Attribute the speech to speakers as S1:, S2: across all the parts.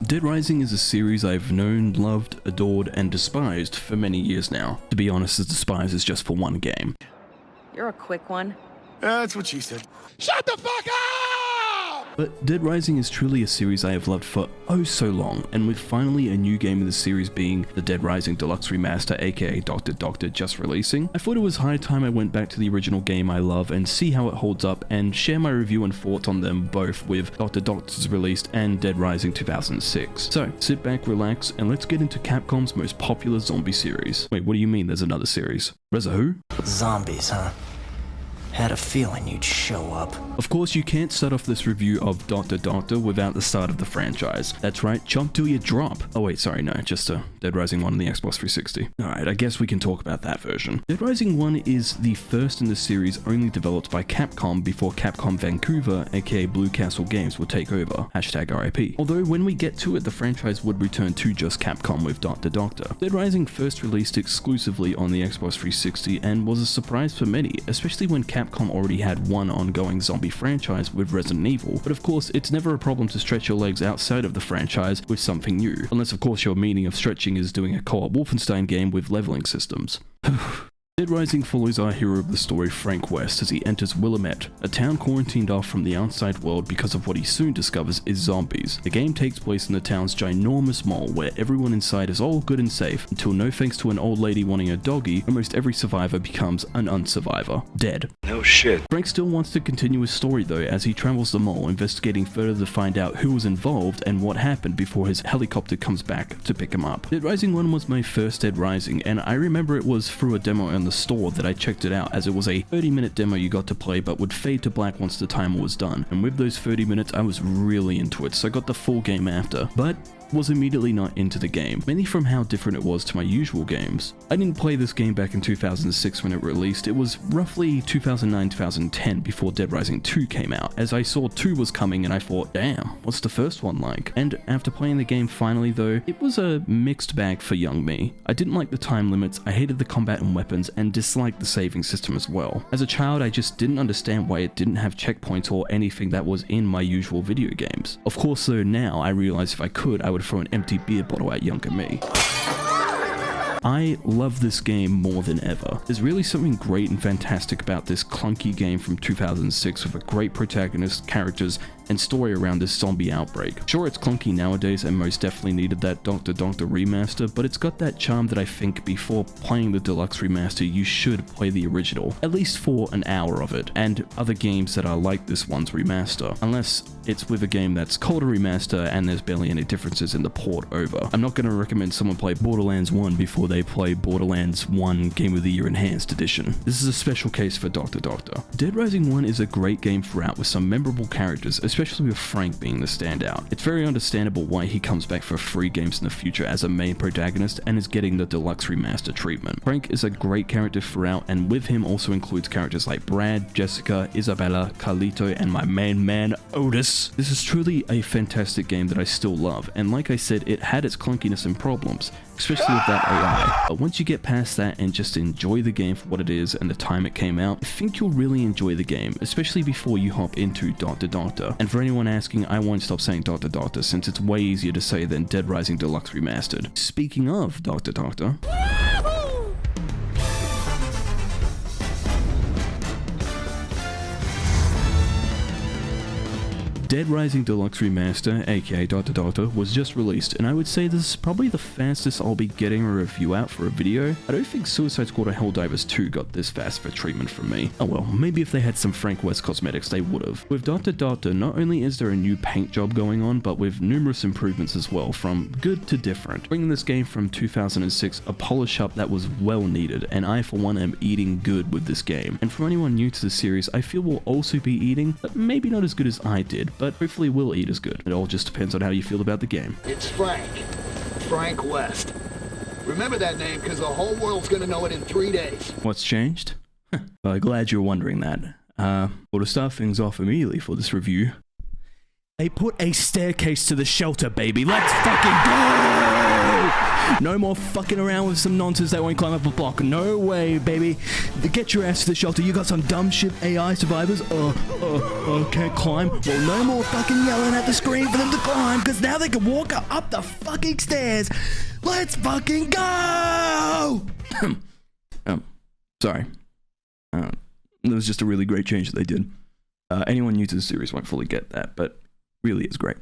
S1: Dead Rising is a series I've known, loved, adored, and despised for many years now. To be honest, the despise is just for one game.
S2: You're a quick one.
S3: That's what she said. Shut the fuck up!
S1: But Dead Rising is truly a series I have loved for oh so long, and with finally a new game in the series being the Dead Rising Deluxe Remaster, aka Dr. Doctor, just releasing, I thought it was high time I went back to the original game I love and see how it holds up and share my review and thoughts on them both with Dr. Doctor's released and Dead Rising 2006. So sit back, relax, and let's get into Capcom's most popular zombie series. Wait, what do you mean there's another series? Reza who?
S4: Zombies, huh? Had a feeling you'd show up.
S1: Of course, you can't start off this review of Dr. Doctor without the start of the franchise. That's right, chomp till you drop. Oh wait, sorry, no, just Dead Rising 1 on the Xbox 360. Alright, I guess we can talk about that version. Dead Rising 1 is the first in the series only developed by Capcom before Capcom Vancouver, aka Blue Castle Games, would take over. Hashtag RIP. Although when we get to it, the franchise would return to just Capcom with Dr. Doctor. Dead Rising first released exclusively on the Xbox 360 and was a surprise for many, especially when Capcom already had one ongoing zombie franchise with Resident Evil, but of course it's never a problem to stretch your legs outside of the franchise with something new, unless of course your meaning of stretching is doing a co-op Wolfenstein game with leveling systems. Dead Rising follows our hero of the story, Frank West, as he enters Willamette, a town quarantined off from the outside world because of what he soon discovers is zombies. The game takes place in the town's ginormous mall, where everyone inside is all good and safe, until no thanks to an old lady wanting a doggy, almost every survivor becomes an unsurvivor. Dead.
S3: No shit.
S1: Frank still wants to continue his story though, as he travels the mall, investigating further to find out who was involved and what happened before his helicopter comes back to pick him up. Dead Rising 1 was my first Dead Rising, and I remember it was through a demo on the store that I checked it out, as it was a 30-minute demo you got to play but would fade to black once the timer was done, and with those 30 minutes I was really into it, so I got the full game after, but was immediately not into the game, mainly from how different it was to my usual games. I didn't play this game back in 2006 when it released. It was roughly 2009-2010 before Dead Rising 2 came out, as I saw 2 was coming and I thought, damn, what's the first one like? And after playing the game finally though, it was a mixed bag for young me. I didn't like the time limits, I hated the combat and weapons, and disliked the saving system as well. As a child, I just didn't understand why it didn't have checkpoints or anything that was in my usual video games. Of course though, now I realize if I could, I would throw an empty beer bottle at younger me. I love this game more than ever. There's really something great and fantastic about this clunky game from 2006 with a great protagonist, characters, and story around this zombie outbreak. Sure, it's clunky nowadays and most definitely needed that Dr. Doctor remaster, but it's got that charm that I think before playing the deluxe remaster you should play the original, at least for an hour of it, and other games that are like this one's remaster, unless it's with a game that's called a remaster and there's barely any differences in the port over. I'm not going to recommend someone play Borderlands 1 before they play Borderlands 1 Game of the Year Enhanced Edition. This is a special case for Dr. Doctor. Dead Rising 1 is a great game throughout with some memorable characters, especially with Frank being the standout. It's very understandable why he comes back for free games in the future as a main protagonist and is getting the deluxe remaster treatment. Frank is a great character throughout, and with him also includes characters like Brad, Jessica, Isabella, Carlito, and my main man, Otis. This is truly a fantastic game that I still love, and like I said, it had its clunkiness and problems, especially with that AI. But once you get past that and just enjoy the game for what it is and the time it came out, I think you'll really enjoy the game, especially before you hop into Dr. Doctor. And for anyone asking, I won't stop saying Dr. Doctor since it's way easier to say than Dead Rising Deluxe Remastered. Speaking of Dr. Doctor, Dead Rising Deluxe Remaster, aka Dr. Doctor, was just released, and I would say this is probably the fastest I'll be getting a review out for a video. I don't think Suicide Squad or Helldivers 2 got this fast for treatment from me. Oh well, maybe if they had some Frank West cosmetics they would've. With Dr. Doctor, not only is there a new paint job going on, but with numerous improvements as well, from good to different. Bringing this game from 2006, a polish up that was well needed, and I for one am eating good with this game. And for anyone new to the series, I feel will also be eating, but maybe not as good as I did, but hopefully will eat as good. It all just depends on how you feel about the game.
S5: It's Frank West. Remember that name, because the whole world's gonna know it in 3 days.
S1: What's changed? Well, glad you're wondering that. Well, to start things off immediately for this review, they put a staircase to the shelter, baby. Let's fucking go! No more fucking around with some nonsense that won't climb up a block. No way, baby. Get your ass to the shelter. You got some dumb shit AI survivors? Can't climb. Well, no more fucking yelling at the screen for them to climb, because now they can walk up the fucking stairs. Let's fucking go! Sorry. It was just a really great change that they did. Anyone new to the series won't fully get that, but really it's great.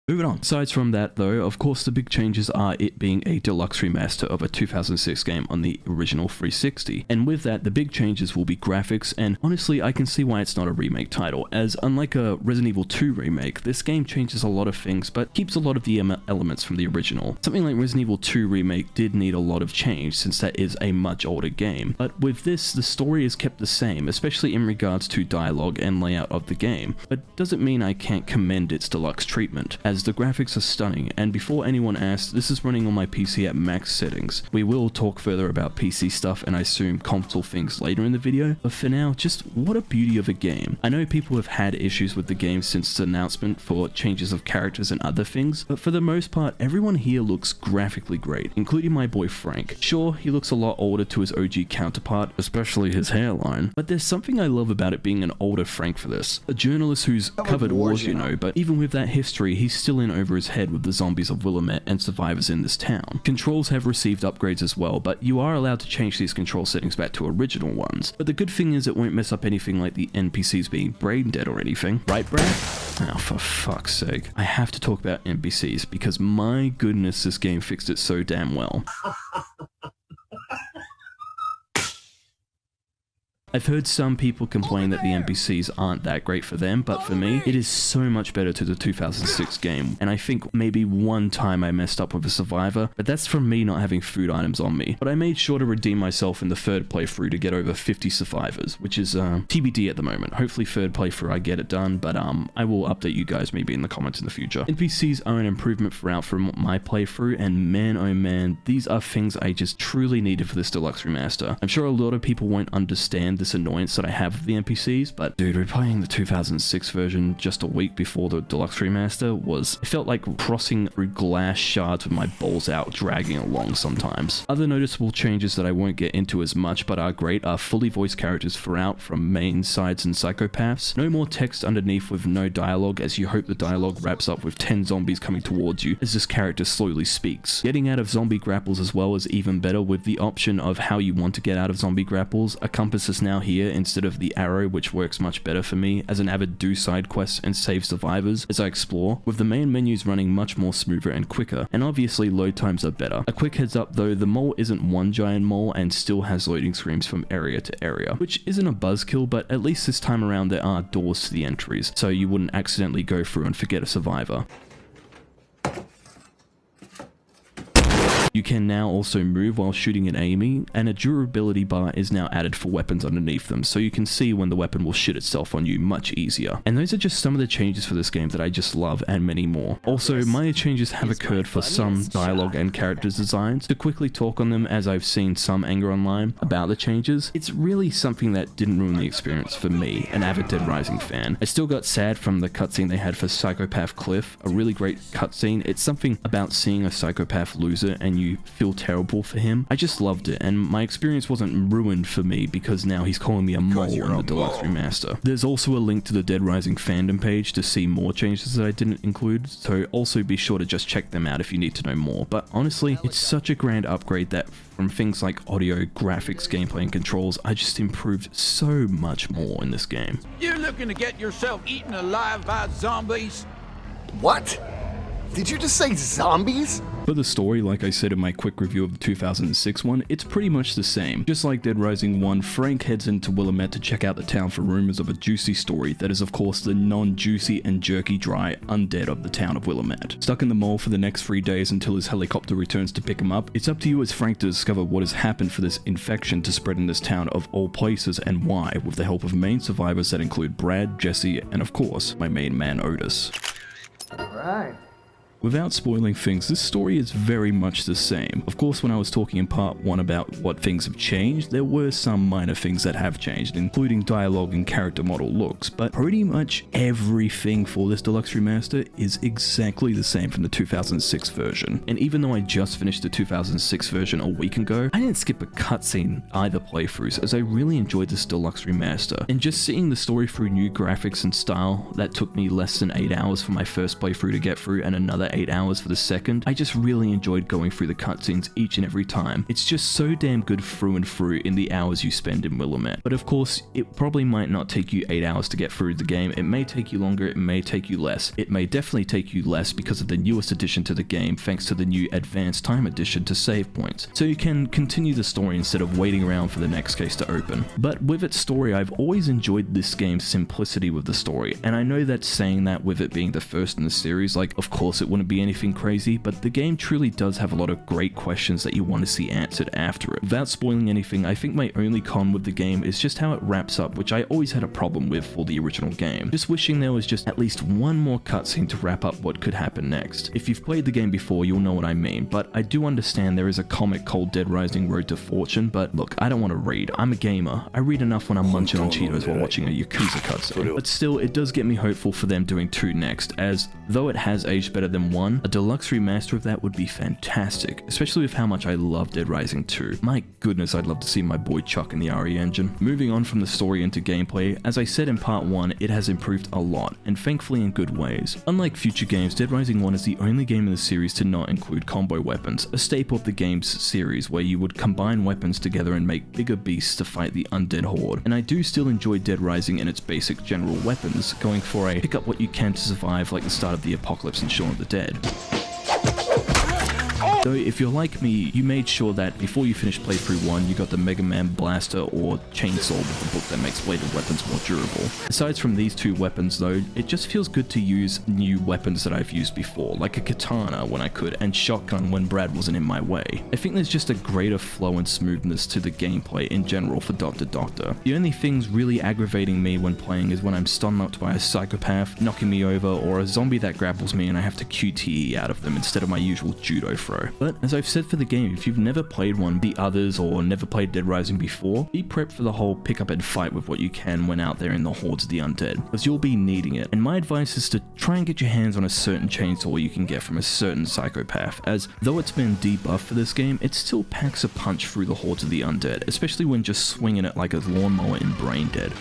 S1: Moving on. Aside from that though, of course the big changes are it being a deluxe remaster of a 2006 game on the original 360. And with that, the big changes will be graphics, and honestly I can see why it's not a remake title, as unlike a Resident Evil 2 remake, this game changes a lot of things but keeps a lot of the elements from the original. Something like Resident Evil 2 remake did need a lot of change since that is a much older game, but with this the story is kept the same, especially in regards to dialogue and layout of the game, but doesn't mean I can't commend its deluxe treatment, as the graphics are stunning. And before anyone asks, this is running on my PC at max settings. We will talk further about PC stuff and I assume console things later in the video, but for now, just what a beauty of a game. I know people have had issues with the game since its announcement for changes of characters and other things, but for the most part, everyone here looks graphically great, including my boy Frank. Sure, he looks a lot older to his OG counterpart, especially his hairline, but there's something I love about it being an older Frank for this. A journalist who's covered wars, you know, but even with that history, he's still in over his head with the zombies of Willamette and survivors in this town. Controls have received upgrades as well, but you are allowed to change these control settings back to original ones. But the good thing is it won't mess up anything like the NPCs being brain dead or anything. Right, Brad? Oh, for fuck's sake. I have to talk about NPCs because my goodness, this game fixed it so damn well. I've heard some people complain that the NPCs aren't that great for them, but for me, it is so much better to the 2006 game, and I think maybe one time I messed up with a survivor, but that's from me not having food items on me. But I made sure to redeem myself in the third playthrough to get over 50 survivors, which is TBD at the moment. Hopefully third playthrough I get it done, but I will update you guys maybe in the comments in the future. NPCs are an improvement throughout from my playthrough, and man oh man, these are things I just truly needed for this deluxe remaster. I'm sure a lot of people won't understand this annoyance that I have with the NPCs, but dude, replaying the 2006 version just a week before the deluxe remaster it felt like crossing through glass shards with my balls out dragging along sometimes. Other noticeable changes that I won't get into as much but are great are fully voiced characters throughout from main, sides, and psychopaths. No more text underneath with no dialogue, as you hope the dialogue wraps up with 10 zombies coming towards you as this character slowly speaks. Getting out of zombie grapples as well is even better, with the option of how you want to get out of zombie grapples. A compass is now here instead of the arrow, which works much better for me as an avid do side quests and save survivors as I explore, with the main menus running much more smoother and quicker, and obviously load times are better. A quick heads up though, the mole isn't one giant mole and still has loading screens from area to area, which isn't a buzzkill, but at least this time around there are doors to the entries, so you wouldn't accidentally go through and forget a survivor. You can now also move while shooting and aiming, and a durability bar is now added for weapons underneath them, so you can see when the weapon will shit itself on you much easier. And those are just some of the changes for this game that I just love, and many more. Also, minor changes have occurred for some dialogue and character designs. To quickly talk on them, as I've seen some anger online about the changes, it's really something that didn't ruin the experience for me, an avid Dead Rising fan. I still got sad from the cutscene they had for Psychopath Cliff, a really great cutscene. It's something about seeing a psychopath loser and you feel terrible for him. I just loved it, and my experience wasn't ruined for me because now he's calling me a mole in the deluxe remaster. There's also a link to the Dead Rising fandom page to see more changes that I didn't include, so also be sure to just check them out if you need to know more. But honestly, it's such a grand upgrade that from things like audio, graphics, gameplay, and controls, I just improved so much more in this game.
S3: You looking to get yourself eaten alive by zombies?
S5: What? Did you just say zombies?
S1: For the story, like I said in my quick review of the 2006 one, it's pretty much the same. Just like Dead Rising 1, Frank heads into Willamette to check out the town for rumors of a juicy story that is of course the non-juicy and jerky dry undead of the town of Willamette. Stuck in the mall for the next 3 days until his helicopter returns to pick him up, it's up to you as Frank to discover what has happened for this infection to spread in this town of all places and why, with the help of main survivors that include Brad, Jesse, and of course, my main man Otis.
S6: Alright.
S1: Without spoiling things, this story is very much the same. Of course, when I was talking in part 1 about what things have changed, there were some minor things that have changed, including dialogue and character model looks, but pretty much everything for this deluxe remaster is exactly the same from the 2006 version. And even though I just finished the 2006 version a week ago, I didn't skip a cutscene either playthroughs, as I really enjoyed this deluxe remaster. And just seeing the story through new graphics and style, that took me less than 8 hours for my first playthrough to get through and another 8 hours for the second. I just really enjoyed going through the cutscenes each and every time. It's just so damn good through and through in the hours you spend in Willamette. But of course, it probably might not take you 8 hours to get through the game. It may take you longer, it may take you less. It may definitely take you less because of the newest addition to the game, thanks to the new advanced time addition to save points. So you can continue the story instead of waiting around for the next case to open. But with its story, I've always enjoyed this game's simplicity with the story, and I know that saying that with it being the first in the series, like, of course it wouldn't be anything crazy, but the game truly does have a lot of great questions that you want to see answered after it. Without spoiling anything, I think my only con with the game is just how it wraps up, which I always had a problem with for the original game. Just wishing there was just at least one more cutscene to wrap up what could happen next. If you've played the game before, you'll know what I mean, but I do understand there is a comic called Dead Rising Road to Fortune, but look, I don't want to read. I'm a gamer. I read enough when I'm munching on Cheetos while watching a Yakuza cutscene. But still, it does get me hopeful for them doing 2 next, as though it has aged better than 1, a deluxe remaster of that would be fantastic, especially with how much I love Dead Rising 2. My goodness, I'd love to see my boy Chuck in the RE engine. Moving on from the story into gameplay, as I said in part 1, it has improved a lot, and thankfully in good ways. Unlike future games, Dead Rising 1 is the only game in the series to not include combo weapons, a staple of the game's series where you would combine weapons together and make bigger beasts to fight the undead horde. And I do still enjoy Dead Rising in its basic general weapons, going for a pick up what you can to survive like the start of the apocalypse in Shaun of the Dead. Though if you're like me, you made sure that before you finished playthrough 1, you got the Mega Man Blaster or Chainsaw with the book that makes bladed weapons more durable. Aside from these 2 weapons though, it just feels good to use new weapons that I've used before, like a katana when I could, and shotgun when Brad wasn't in my way. I think there's just a greater flow and smoothness to the gameplay in general for Dr. Doctor. The only things really aggravating me when playing is when I'm stun-locked by a psychopath knocking me over, or a zombie that grapples me and I have to QTE out of them instead of my usual judo throw. But as I've said for the game, if you've never played the others, or never played Dead Rising before, be prepped for the whole pick up and fight with what you can when out there in the hordes of the undead, because you'll be needing it. And my advice is to try and get your hands on a certain chainsaw you can get from a certain psychopath, as though it's been debuffed for this game, it still packs a punch through the hordes of the undead, especially when just swinging it like a lawnmower in Brain Dead.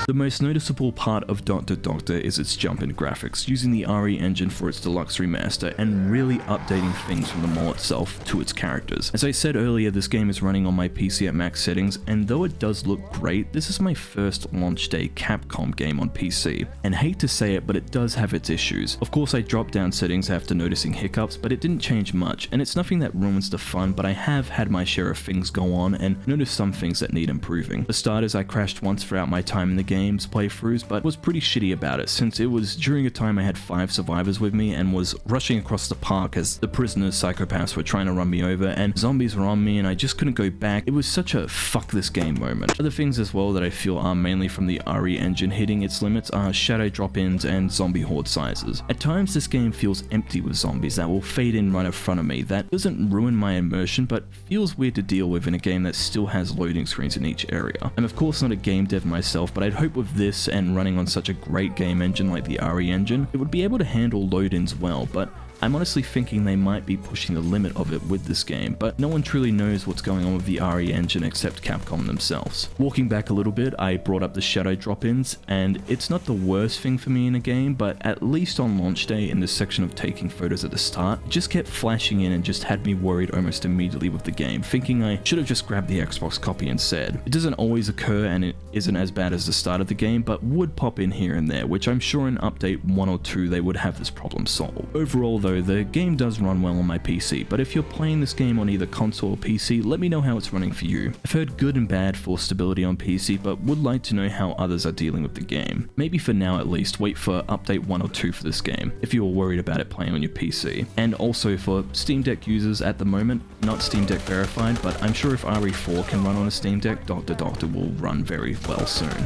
S1: The most noticeable part of Dr. Doctor is its jump in graphics, using the RE engine for its deluxe remaster and really updating things from the mall itself to its characters. As I said earlier, this game is running on my PC at max settings, and though it does look great, this is my first launch day Capcom game on PC. And hate to say it, but it does have its issues. Of course, I dropped down settings after noticing hiccups, but it didn't change much, and it's nothing that ruins the fun, but I have had my share of things go on and noticed some things that need improving. For starters, I crashed once throughout my time in the game's playthroughs, but was pretty shitty about it since it was during a time I had 5 survivors with me and was rushing across the park as the prisoners psychopaths were trying to run me over and zombies were on me and I just couldn't go back. It was such a fuck this game moment. Other things as well that I feel are mainly from the RE engine hitting its limits are shadow drop-ins and zombie horde sizes. At times this game feels empty with zombies that will fade in right in front of me. That doesn't ruin my immersion, but feels weird to deal with in a game that still has loading screens in each area. I'm of course not a game dev myself, but I'd hope with this and running on such a great game engine like the RE engine, it would be able to handle load-ins well, but I'm honestly thinking they might be pushing the limit of it with this game, but no one truly knows what's going on with the RE engine except Capcom themselves. Walking back a little bit, I brought up the shadow drop-ins, and it's not the worst thing for me in a game, but at least on launch day in the section of taking photos at the start, it just kept flashing in and just had me worried almost immediately with the game, thinking I should have just grabbed the Xbox copy instead. It doesn't always occur and it isn't as bad as the start of the game, but would pop in here and there, which I'm sure in update 1 or 2 they would have this problem solved. Overall though, though, the game does run well on my PC, but if you're playing this game on either console or PC, let me know how it's running for you. I've heard good and bad for stability on PC, but would like to know how others are dealing with the game. Maybe for now at least, wait for update 1 or 2 for this game, if you're worried about it playing on your PC. And also for Steam Deck users at the moment, not Steam Deck verified, but I'm sure if RE4 can run on a Steam Deck, Dr. Doctor will run very well soon.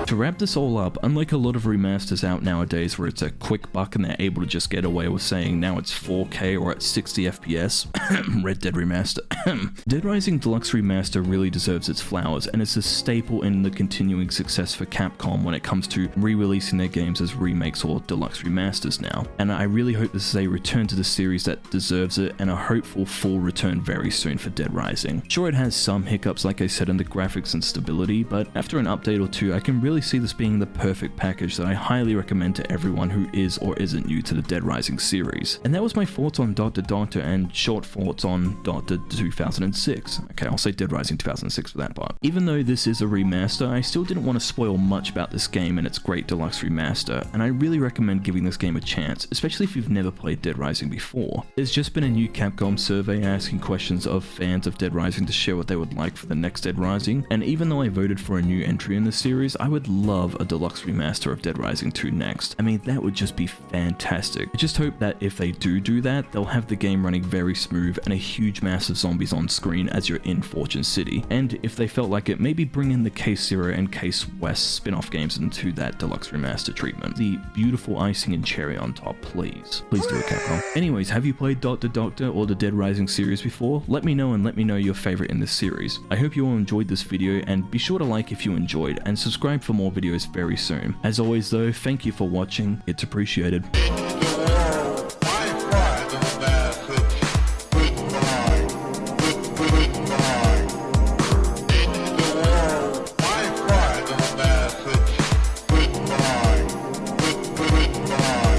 S1: To wrap this all up, unlike a lot of remasters out nowadays where it's a quick buck and they're able to just get away with saying now it's 4K or at 60 FPS, Red Dead Remaster, Dead Rising Deluxe Remaster really deserves its flowers, and it's a staple in the continuing success for Capcom when it comes to re-releasing their games as remakes or deluxe remasters now. And I really hope this is a return to the series that deserves it, and a hopeful full return very soon for Dead Rising. Sure, it has some hiccups like I said in the graphics and stability, but after an update or two I can really see this being the perfect package that I highly recommend to everyone who is or isn't new to the Dead Rising series. And that was my thoughts on Dr. Doctor and short thoughts on Dr. 2006. Okay, I'll say Dead Rising 2006 for that part. Even though this is a remaster, I still didn't want to spoil much about this game and its great deluxe remaster, and I really recommend giving this game a chance, especially if you've never played Dead Rising before. There's just been a new Capcom survey asking questions of fans of Dead Rising to share what they would like for the next Dead Rising, and even though I voted for a new entry in the series, I would love a deluxe remaster of Dead Rising 2 next. I mean, that would just be fantastic. I just hope that if they do that, they'll have the game running very smooth and a huge mass of zombies on screen as you're in Fortune City. And if they felt like it, maybe bring in the Case Zero and Case West spin-off games into that deluxe remaster treatment. The beautiful icing and cherry on top, please. Please do it, Capcom. Anyways, have you played Dr. Doctor or the Dead Rising series before? Let me know, and let me know your favorite in this series. I hope you all enjoyed this video, and be sure to like if you enjoyed, and subscribe for more videos very soon. As always though, thank you for watching, it's appreciated.